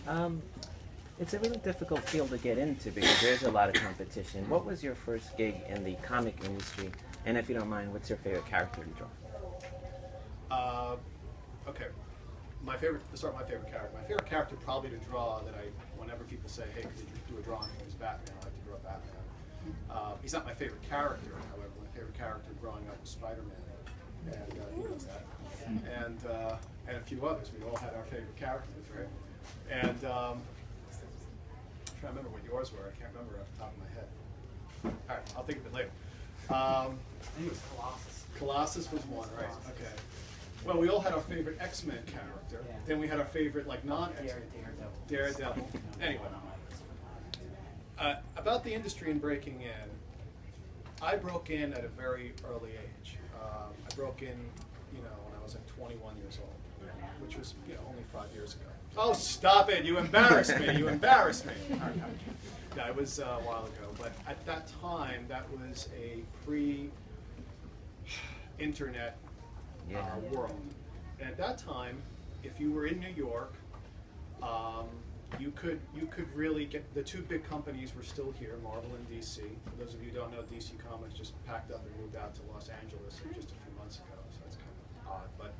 Um, it's a really difficult field to get into because there's a lot of competition. What was your first gig in the comic industry? And if you don't mind, what's your favorite character to draw? Okay. Let's start with my favorite character. My favorite character probably to draw whenever people say, hey, could you do a drawing of his Batman, I like to draw Batman. He's not my favorite character, however. My favorite character growing up was Spider-Man, and he knows that. And a few others. We all had our favorite characters, right? And I'm trying to remember what yours were. I can't remember off the top of my head. All right, I'll think of it later. I think it was Colossus. Colossus was one, right? Okay. Well, we all had our favorite X-Men character. Yeah. Then we had our favorite, like, non-X-Men. Daredevil. Anyway. About the industry and breaking in, I broke in at a very early age. I broke in, when I was like 21 years old, which was, only 5 years ago. Oh, stop it! You embarrassed me! You embarrassed me! Yeah, it was a while ago, but at that time, that was a pre-internet world. And at that time, if you were in New York, you could really get, the two big companies were still here, Marvel and DC. For those of you who don't know, DC Comics just packed up and moved out to Los Angeles just a few months ago, so that's kind of odd. But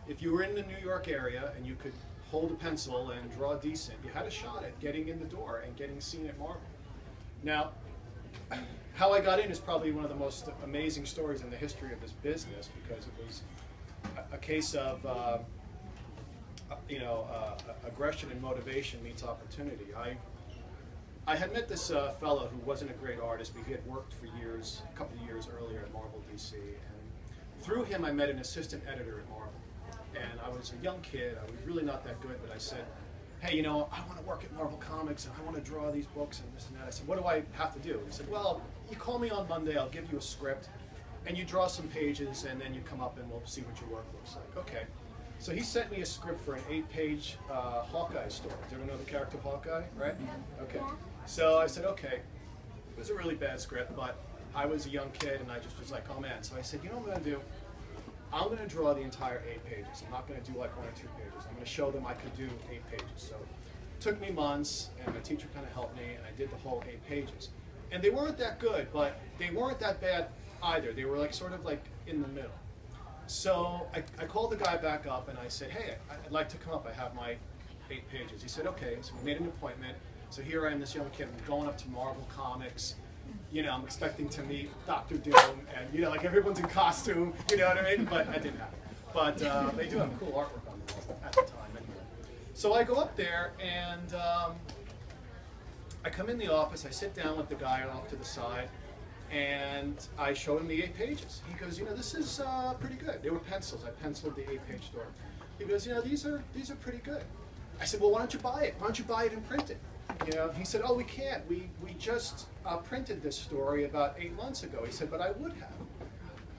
if you were in the New York area and you could hold a pencil and draw decent, you had a shot at getting in the door and getting seen at Marvel. Now, how I got in is probably one of the most amazing stories in the history of this business, because it was a case of aggression and motivation meets opportunity. I had met this fellow who wasn't a great artist, but he had worked for years, a couple of years earlier at Marvel DC, and through him I met an assistant editor at Marvel. And I was a young kid, I was really not that good, but I said, hey, I want to work at Marvel Comics and I want to draw these books and this and that. I said, what do I have to do? He said, well, you call me on Monday, I'll give you a script, and you draw some pages, and then you come up and we'll see what your work looks like. Okay. So he sent me a script for an 8-page Hawkeye story. Do you ever know the character Hawkeye, right? Okay. So I said, okay. It was a really bad script, but I was a young kid, and I just was like, oh man. So I said, what I'm going to do? I'm going to draw the entire 8 pages. I'm not going to do like 1 or 2 pages. I'm going to show them I could do 8 pages. So it took me months, and my teacher kind of helped me, and I did the whole 8 pages. And they weren't that good, but they weren't that bad either. They were like sort of like in the middle. So I called the guy back up, and I said, hey, I'd like to come up. I have my 8 pages. He said, okay. So we made an appointment. So here I am, this young kid. I'm going up to Marvel Comics. I'm expecting to meet Dr. Doom, and like everyone's in costume, you know what I mean? But I didn't have it. But they do have cool artwork on them at the time anyway. So I go up there, and I come in the office, I sit down with the guy off to the side, and I show him the 8 pages. He goes, this is pretty good. They were pencils. I penciled the 8-page story. He goes, these are pretty good. I said, well, why don't you buy it? Why don't you buy it and print it? He said, oh, we can't. We just printed this story about 8 months ago. He said, but I would have.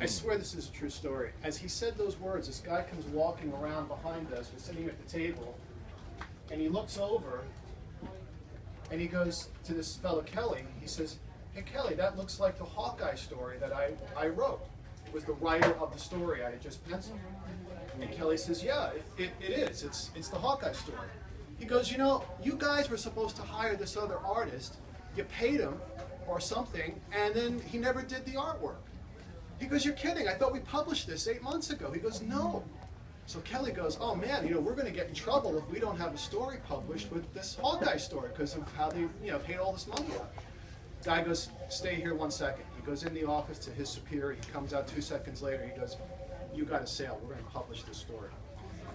I swear this is a true story. As he said those words, this guy comes walking around behind us. We're sitting at the table, and he looks over, and he goes to this fellow, Kelly. He says, hey, Kelly, that looks like the Hawkeye story that I wrote. It was the writer of the story I had just penciled. And Kelly says, yeah, it is. It's the Hawkeye story. He goes, you guys were supposed to hire this other artist. You paid him or something, and then he never did the artwork. He goes, you're kidding. I thought we published this 8 months ago. He goes, no. So Kelly goes, oh man, we're going to get in trouble if we don't have a story published with this Hawkeye story because of how they, paid all this money out. Guy goes, stay here 1 second. He goes in the office to his superior. He comes out 2 seconds later. He goes, you got a sale. We're going to publish this story.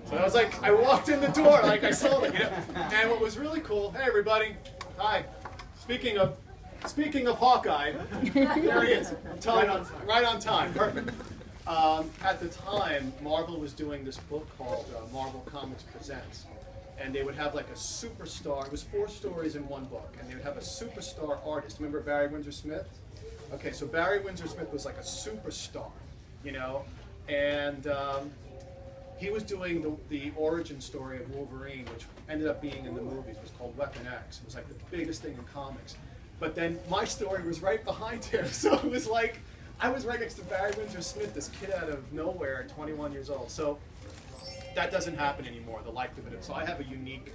So I was like, I walked in the door like I sold it, And what was really cool, hey everybody, hi. Speaking of Hawkeye, there he is. I'm telling you, right on time, perfect. At the time, Marvel was doing this book called Marvel Comics Presents, and they would have like a superstar. It was 4 stories in one book, and they would have a superstar artist. Remember Barry Windsor Smith? Okay, so Barry Windsor Smith was like a superstar, and he was doing the origin story of Wolverine, which ended up being in the movies. It was called Weapon X. It was like the biggest thing in comics. But then my story was right behind him, so it was like I was right next to Barry Windsor Smith, this kid out of nowhere at 21 years old. So that doesn't happen anymore, the likelihood of it. So I have a unique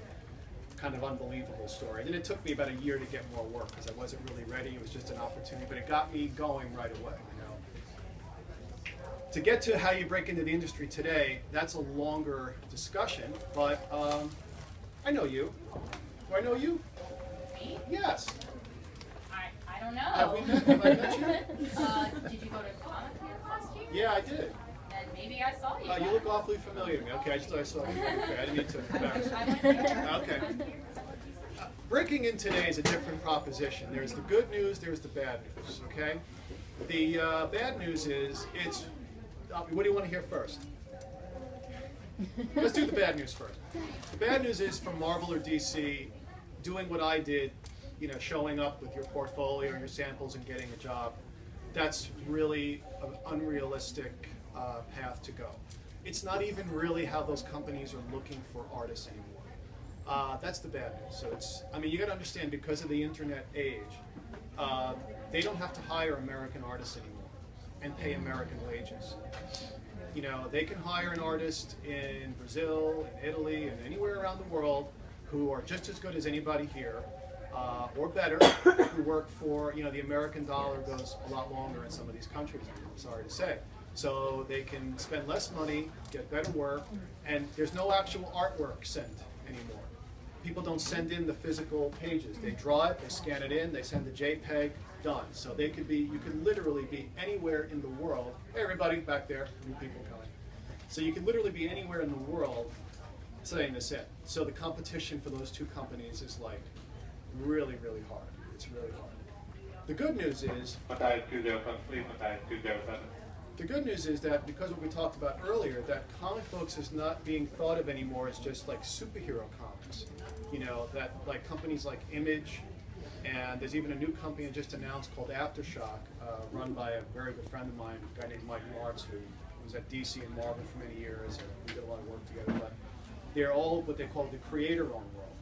kind of unbelievable story. And then it took me about a year to get more work because I wasn't really ready. It was just an opportunity, but it got me going right away. To get to how you break into the industry today, that's a longer discussion, but I know you. Do I know you? Me? Yes. I don't know. Have we met? Have I met you? Did you go to comic camp last year? Yeah, I did. Then maybe I saw you. You look awfully familiar to me. Okay, I just thought I saw you. Okay, I didn't mean to embarrass you. I went there. Okay. Breaking in today is a different proposition. There's the good news, there's the bad news, okay? The bad news is what do you want to hear first? Let's do the bad news first. The bad news is for Marvel or DC, doing what I did, showing up with your portfolio and your samples and getting a job, that's really an unrealistic path to go. It's not even really how those companies are looking for artists anymore. That's the bad news. So you got to understand, because of the internet age, they don't have to hire American artists anymore and pay American wages. They can hire an artist in Brazil, in Italy, and anywhere around the world who are just as good as anybody here, or better, who work for, the American dollar goes a lot longer in some of these countries, I'm sorry to say. So they can spend less money, get better work, and there's no actual artwork sent anymore. People don't send in the physical pages. They draw it, they scan it in, they send the JPEG, done. So you could literally be anywhere in the world. Hey everybody back there, new people coming. So you could literally be anywhere in the world setting this in. So the competition for those two companies is like really, really hard. It's really hard. The good news is that because what we talked about earlier, that comic books is not being thought of anymore as just like superhero comics. That like companies like Image, and there's even a new company just announced called Aftershock, run by a very good friend of mine, a guy named Mike Martz, who was at DC and Marvel for many years, and we did a lot of work together. But they're all what they call the creator-owned world.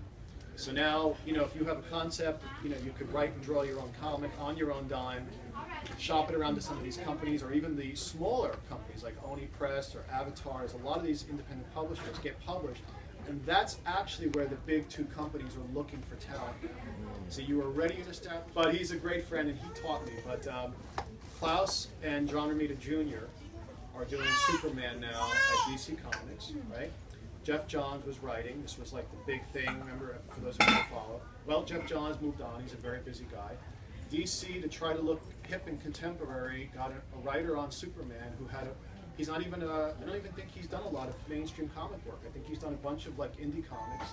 So now, if you have a concept, you could write and draw your own comic on your own dime, shop it around to some of these companies, or even the smaller companies like Oni Press or Avatars. A lot of these independent publishers get published. And that's actually where the big two companies are looking for talent now. So you are ready to start. But he's a great friend, and he taught me. But Klaus and John Romita Jr. are doing Superman now at DC Comics, right? Jeff Johns was writing. This was like the big thing, remember, for those of you who follow. Well, Jeff Johns moved on. He's a very busy guy. DC, to try to look hip and contemporary, got a writer on Superman who had he's not even I don't even think he's done a lot of mainstream comic work. I think he's done a bunch of like indie comics.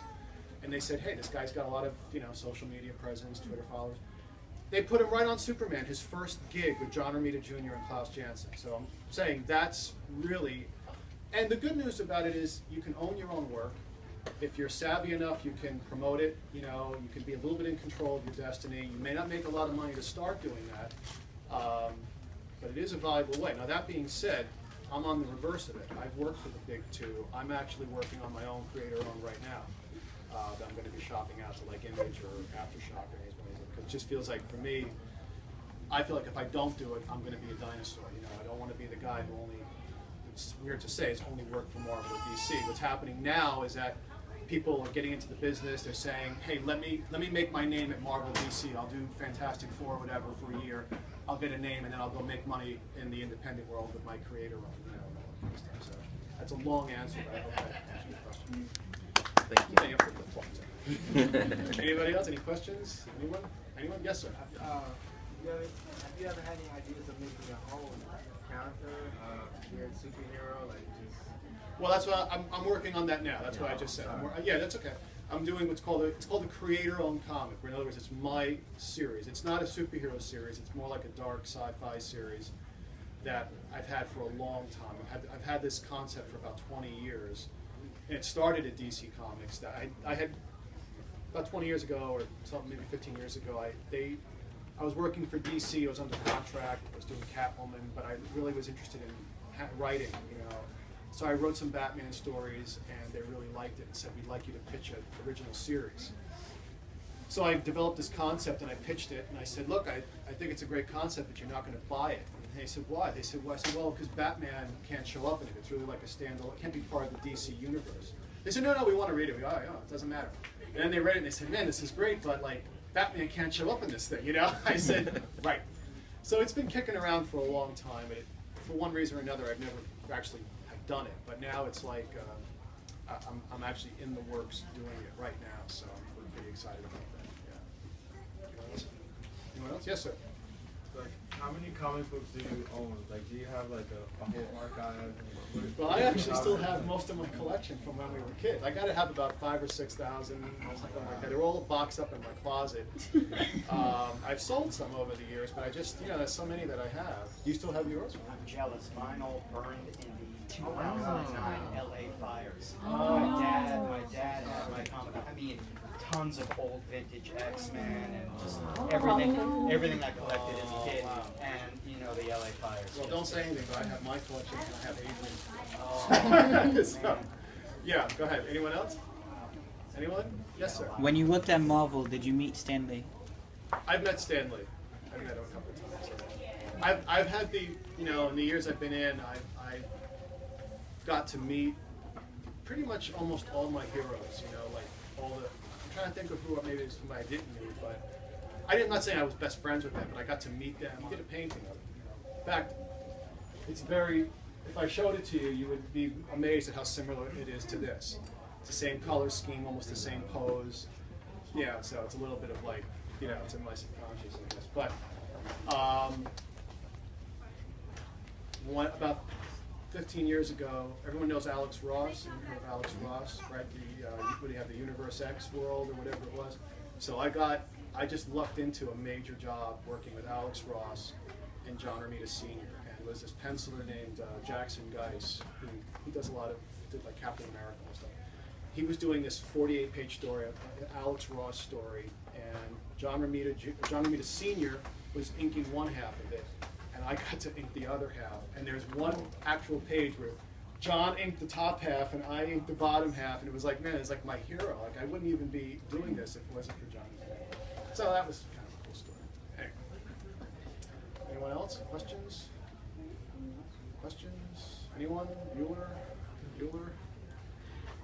And they said, hey, this guy's got a lot of social media presence, Twitter followers. They put him right on Superman, his first gig with John Romita Jr. and Klaus Janson. So I'm saying that's really, and the good news about it is you can own your own work. If you're savvy enough, you can promote it. You can be a little bit in control of your destiny. You may not make a lot of money to start doing that, but it is a valuable way. Now that being said, I'm on the reverse of it. I've worked for the big two. I'm actually working on my own creator-owned right now. That I'm going to be shopping out to like Image or Aftershock or anything. Because it just feels like for me, I feel like if I don't do it, I'm going to be a dinosaur. I don't want to be the guy who only, it's weird to say, it's only worked for Marvel or DC. What's happening now is that people are getting into the business. They're saying, hey, let me make my name at Marvel DC. I'll do Fantastic Four or whatever for a year. I'll get a name, and then I'll go make money in the independent world with my creator-owned, kind of stuff. So that's a long answer, but I hope that answers your question. Thank you. Anybody else? Any questions? Anyone? Anyone? Yes, sir. Have you ever had any ideas of making your own character, weird superhero, like just? Well, that's what I'm working on that now. That's what I just said. Yeah, that's okay. I'm doing it's called a creator-owned comic. Where in other words, it's my series. It's not a superhero series. It's more like a dark sci-fi series that I've had for a long time. I've had this concept for about 20 years. And it started at DC Comics. That I had about 20 years ago, or something, maybe 15 years ago. I was working for DC. I was under contract. I was doing Catwoman, but I really was interested in writing. So I wrote some Batman stories, and they really liked it and said, we'd like you to pitch an original series. So I developed this concept, and I pitched it, and I said, look, I think it's a great concept, but you're not going to buy it. And they said, why? They said, well, I said, well, because Batman can't show up in it. It's really like a standalone. It can't be part of the DC universe. They said, no, we want to read it. We go, oh, yeah, it doesn't matter. And then they read it and they said, man, this is great, but like Batman can't show up in this thing, you know? I said, right. So it's been kicking around for a long time. For one reason or another, I've never actually have done it, but now it's like I'm actually in the works doing it right now, so I'm pretty excited about that. Yeah. Anyone else? Anyone else? Yes, sir. Like, how many comic books do you own? Like, do you have like a whole archive? Well, I actually still have most of my collection from when we were kids. I got to have about 5,000 or 6,000, something like that. They're all boxed up in my closet. I've sold some over the years, but I just, there's so many that I have. Do you still have yours? I'm jealous. Mine all burned in the 2009 LA fires. Oh. My dad had my comic. I mean, tons of old vintage X-Men and just everything I collected as a kid. Wow. And the LA fires. Well, don't say anything, but I have my collection and I have Adrian's. So, yeah, go ahead. Anyone else? Anyone? Yes, sir. When you worked at Marvel, did you meet Stan Lee? I've met Stan Lee. I've met him a couple of times. I've had the, in the years I've been in, I've got to meet pretty much almost all my heroes, like all the, I'm trying to think of who I didn't meet, but I'm not saying I was best friends with them, but I got to meet them. I did a painting of them. In fact, it's if I showed it to you, you would be amazed at how similar it is to this. It's the same color scheme, almost the same pose. Yeah, so it's a little bit of like, it's in my subconscious, I guess. But about 15 years ago, everyone knows Alex Ross. You heard of Alex Ross, right? What do you have, the Universe X world or whatever it was? So I just lucked into a major job working with Alex Ross and John Romita Sr. And it was this penciler named Jackson Geis, who does did like Captain America and stuff. He was doing this 48-page story, an Alex Ross story, and John Romita Sr. was inking one half of it, and I got to ink the other half. And there's one actual page where John inked the top half and I inked the bottom half, and it was like, man, it's like my hero. Like I wouldn't even be doing this if it wasn't for John. So that was kind of a cool story. Anyway. Anyone else? Questions? Questions? Anyone? Bueller?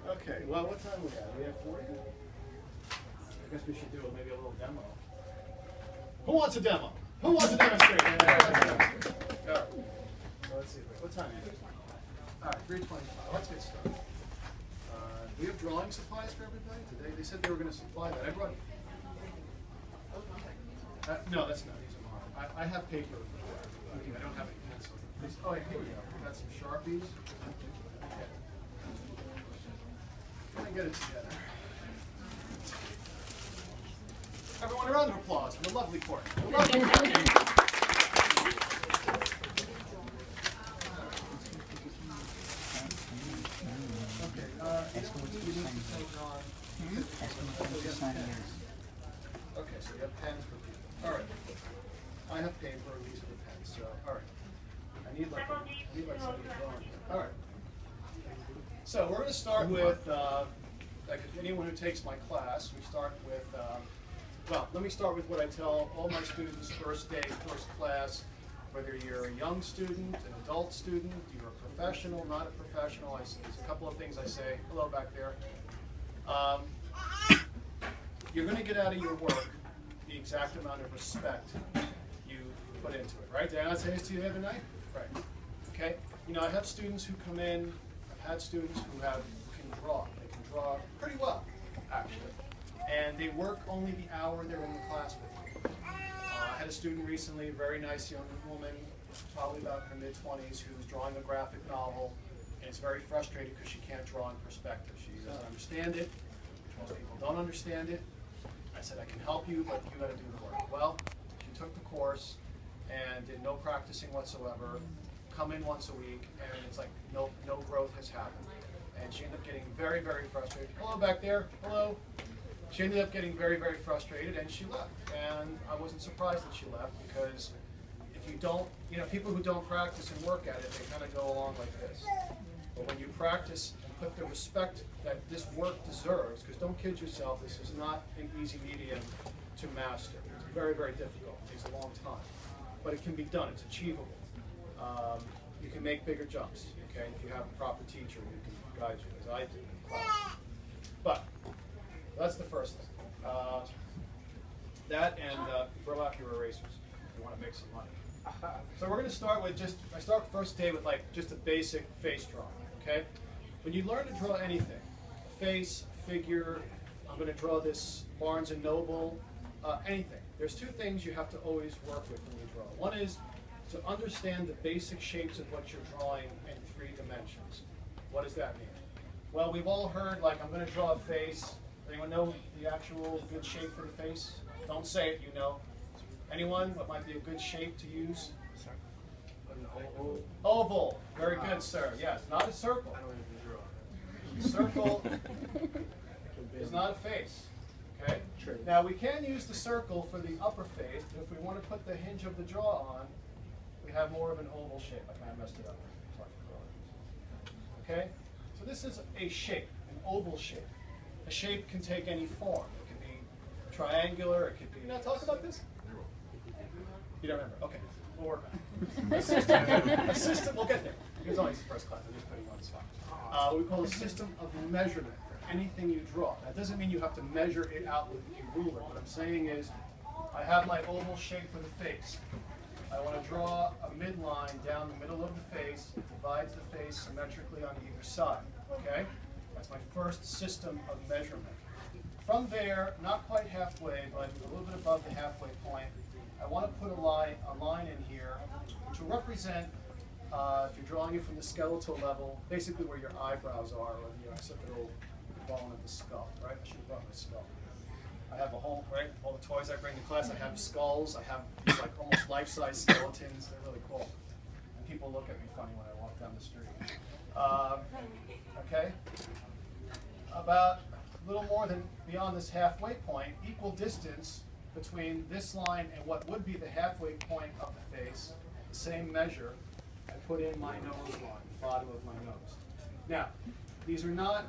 Okay, well, what time we have? We have 40? I guess we should do maybe a little demo. Who wants a demo? Who wants to demonstrate? So let's see. What time is it? All right, 3:25. Let's get started. Do we have drawing supplies for everybody today? They said they were going to supply that. I brought. No, that's not. These are mine. I have paper for everybody. I don't have any pencils. Oh, yeah, here we go. We got some Sharpies. Okay. Let me get it together. Everyone, a round of applause for the lovely Courtney. The lovely Courtney. Okay, so you have pens for people. All right. I have paper, these are the pens. So, all right. I need like something drawing. All right. So we're going to start with, like if anyone who takes my class, we start with, well, let me start with what I tell all my students first day, first class, whether you're a young student, an adult student, you're a professional, not a professional. There's a couple of things I say. Hello back there. You're going to get out of your work the exact amount of respect you put into it, right? Did I not say this to you the other night? Right. Okay. I have students who come in. I've had students who can draw. They can draw pretty well, actually, and they work only the hour they're in the class with me. I had a student recently, a very nice young woman, probably about in her mid-20s, who was drawing a graphic novel, and is very frustrated because she can't draw in perspective. She doesn't understand it. Most people don't understand it. I said, I can help you, but you got to do the work. Well, she took the course and did no practicing whatsoever, come in once a week, and it's like no growth has happened. And she ended up getting very, very frustrated. Hello back there. Hello. She ended up getting very, very frustrated, and she left. And I wasn't surprised that she left, because if you don't, people who don't practice and work at it, they kind of go along like this. But when you practice and put the respect that this work deserves, because don't kid yourself, this is not an easy medium to master. It's very, very difficult. It takes a long time. But it can be done. It's achievable. You can make bigger jumps, okay? If you have a proper teacher who can guide you, as I do in class. But That's the first thing. That and throw out your erasers if you want to make some money. So we're going to start with I start first day with like just a basic face drawing, okay? When you learn to draw anything, a face, figure, I'm going to draw this Barnes & Noble, anything. There's two things you have to always work with when you draw. One is to understand the basic shapes of what you're drawing in 3 dimensions. What does that mean? Well, we've all heard, like, I'm going to draw a face. Anyone know the actual good shape for the face? Don't say it, you know. Anyone? What might be a good shape to use? Oval. Very good, sir. Yes, not a circle. Circle is not a face. Okay? Now, we can use the circle for the upper face, but if we want to put the hinge of the jaw on, we have more of an oval shape. I kind of messed it up. Okay? So this is a shape, an oval shape. A shape can take any form. It can be triangular, it could be... Did you not talk about this? You don't remember? Okay. We'll work on it. A system, we'll get there. It was only his first class. I'm just putting you on the spot. We call a system of measurement for anything you draw. That doesn't mean you have to measure it out with a ruler. What I'm saying is, I have my oval shape for the face. I want to draw a midline down the middle of the face. It divides the face symmetrically on either side. Okay? That's my first system of measurement. From there, not quite halfway, but a little bit above the halfway point, I want to put a line in here to represent, if you're drawing it from the skeletal level, basically where your eyebrows are, or the occipital bone of the skull, right? I should have brought my skull. I have a whole, right, all the toys I bring to class, I have skulls, I have these like almost life-size skeletons, they're really cool. And people look at me funny when I walk down the street. Okay? About a little more than beyond this halfway point, equal distance between this line and what would be the halfway point of the face, the same measure, I put in my nose line, the bottom of my nose. Now, these are not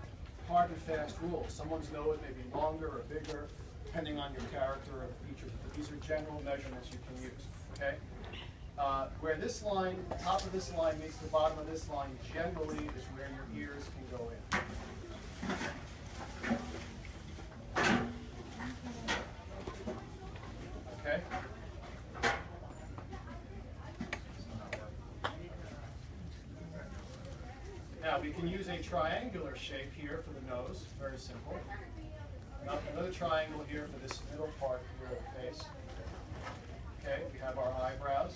hard and fast rules. Someone's nose may be longer or bigger, depending on your character or the features, but these are general measurements you can use, okay? Where this line, the top of this line meets the bottom of this line, generally is where your ears can go in. Okay? Now we can use a triangular shape here for the nose, very simple. Another triangle here for this middle part here of the face. Okay, we have our eyebrows.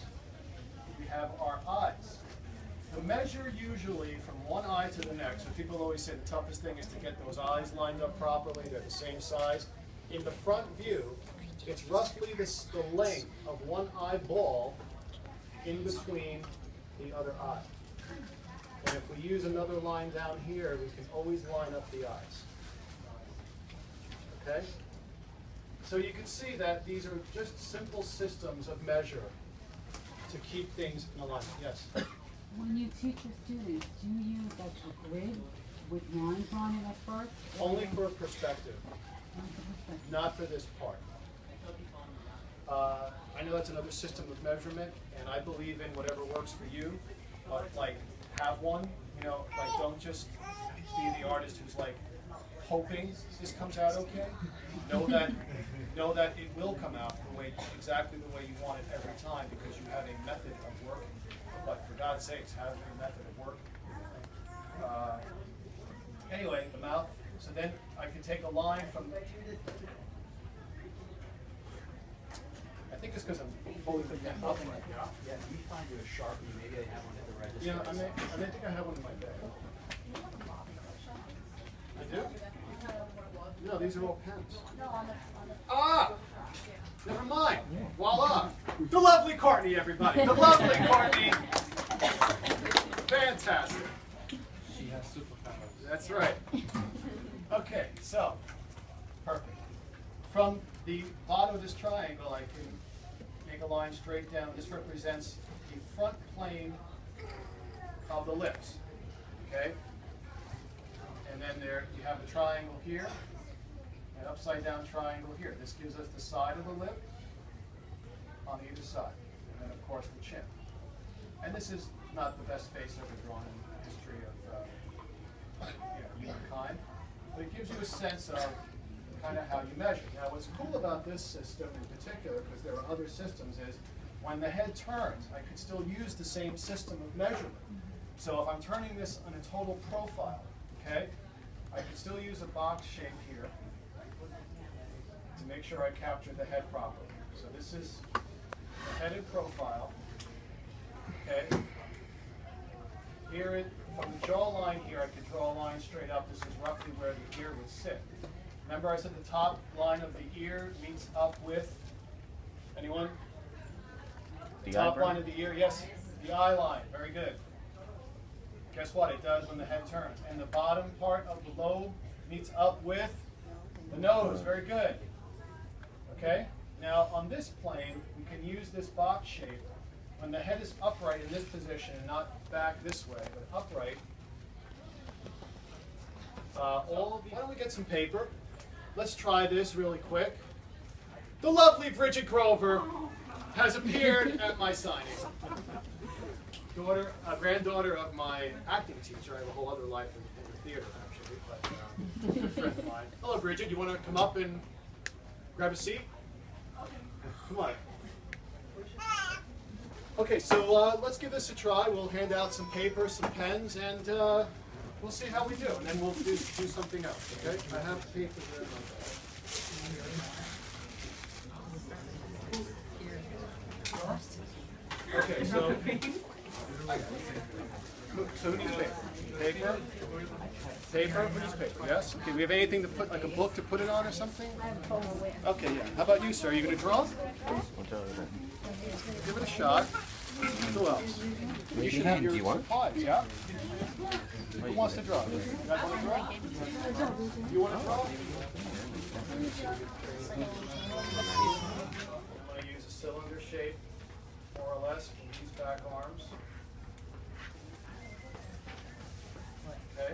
We have our eyes. The measure usually from one eye to the next, so people always say the toughest thing is to get those eyes lined up properly, they're the same size. In the front view, it's roughly the length of one eyeball in between the other eye. And if we use another line down here, we can always line up the eyes. Okay? So you can see that these are just simple systems of measure to keep things in alignment. Yes? When you teach your students, do you use like a grid with lines on it at first? Only for perspective, not for this part. I know that's another system of measurement, and I believe in whatever works for you, but like have one, you know, like don't just be the artist who's like hoping this comes out okay. Know that it will come out exactly the way you want it every time because you have a method of working. But for God's sakes, have a method of working. Anyway, the mouth. So then I can take a line from. I think it's because I'm holding the pen up like that. Yeah, let me find you a Sharpie. Maybe I have one at the register. Yeah, I think I have one in my bag. I do? No, these are all pens. Ah! Never mind. Voila! The lovely Courtney, everybody. The lovely Courtney. Fantastic. She has superpowers. That's right. Okay, so, perfect. From the bottom of this triangle, I can make a line straight down. This represents the front plane of the lips. Okay? And then there you have the triangle here, an upside down triangle here. This gives us the side of the lip on either side. And then of course the chin. And this is not the best face ever drawn in the history of humankind, but it gives you a sense of kind of how you measure. Now, what's cool about this system in particular, because there are other systems, is when the head turns, I could still use the same system of measurement. So if I'm turning this on a total profile, okay, I can still use a box shape here to make sure I capture the head properly. So this is the headed profile. Okay. Here, from the jawline here, I could draw a line straight up. This is roughly where the ear would sit. Remember I said the top line of the ear meets up with, anyone? The top line of the ear, yes, the eye line, very good. Guess what, it does when the head turns. And the bottom part of the lobe meets up with the nose, very good. Okay, now on this plane, we can use this box shape. When the head is upright in this position, and not back this way, but upright, why don't we get some paper? Let's try this really quick. The lovely Bridget Grover has appeared at my signing. Granddaughter of my acting teacher. I have a whole other life in the theater, actually, but a good friend of mine. Hello, Bridget. You want to come up and grab a seat? Come on. Okay, so let's give this a try. We'll hand out some paper, some pens, and we'll see how we do. And then we'll do something else, okay? I have paper there. Okay, so who needs paper? Paper? Paper? Who needs paper? Yes? Okay, we have anything to put, like a book to put it on or something? Okay, yeah. How about you, sir? Are you going to draw? Give it a shot. Who else? You should have your supplies, yeah? Who wants to draw? You guys want to draw? You want to draw? I'm going to use a cylinder shape, more or less, for these back arms. Okay.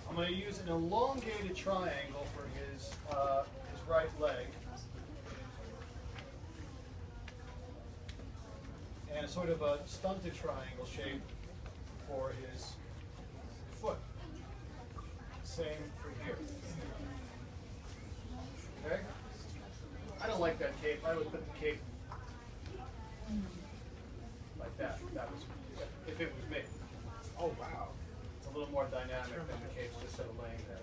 I'm going to use an elongated triangle for his right leg. And sort of a stunted triangle shape for his foot. Same for here. Okay? I don't like that cape. I would put the cape like that. That was, if it was me. Oh wow. It's a little more dynamic than the cape's just sort of laying there.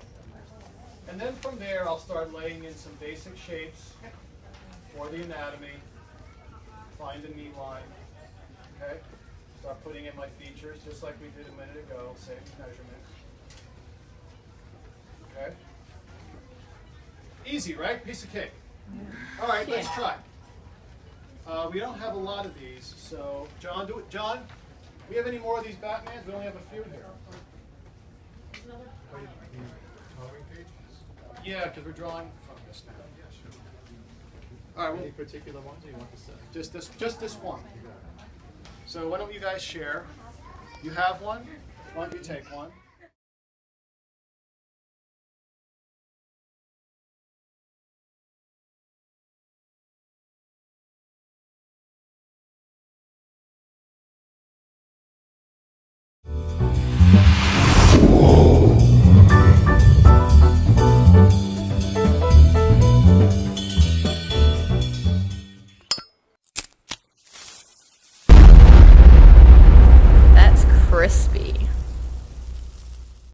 And then from there, I'll start laying in some basic shapes for the anatomy. Find a knee line. Okay? Start putting in my features just like we did a minute ago, same measurement. Okay? Easy, right? Piece of cake. All right, let's try. We don't have a lot of these, so John, do it. John, do we have any more of these Batmans? We only have a few here. Yeah, because we're drawing from this now. All right, well, Any particular ones you want to say? just this one. So why don't you guys share? You have one? Why don't you take one?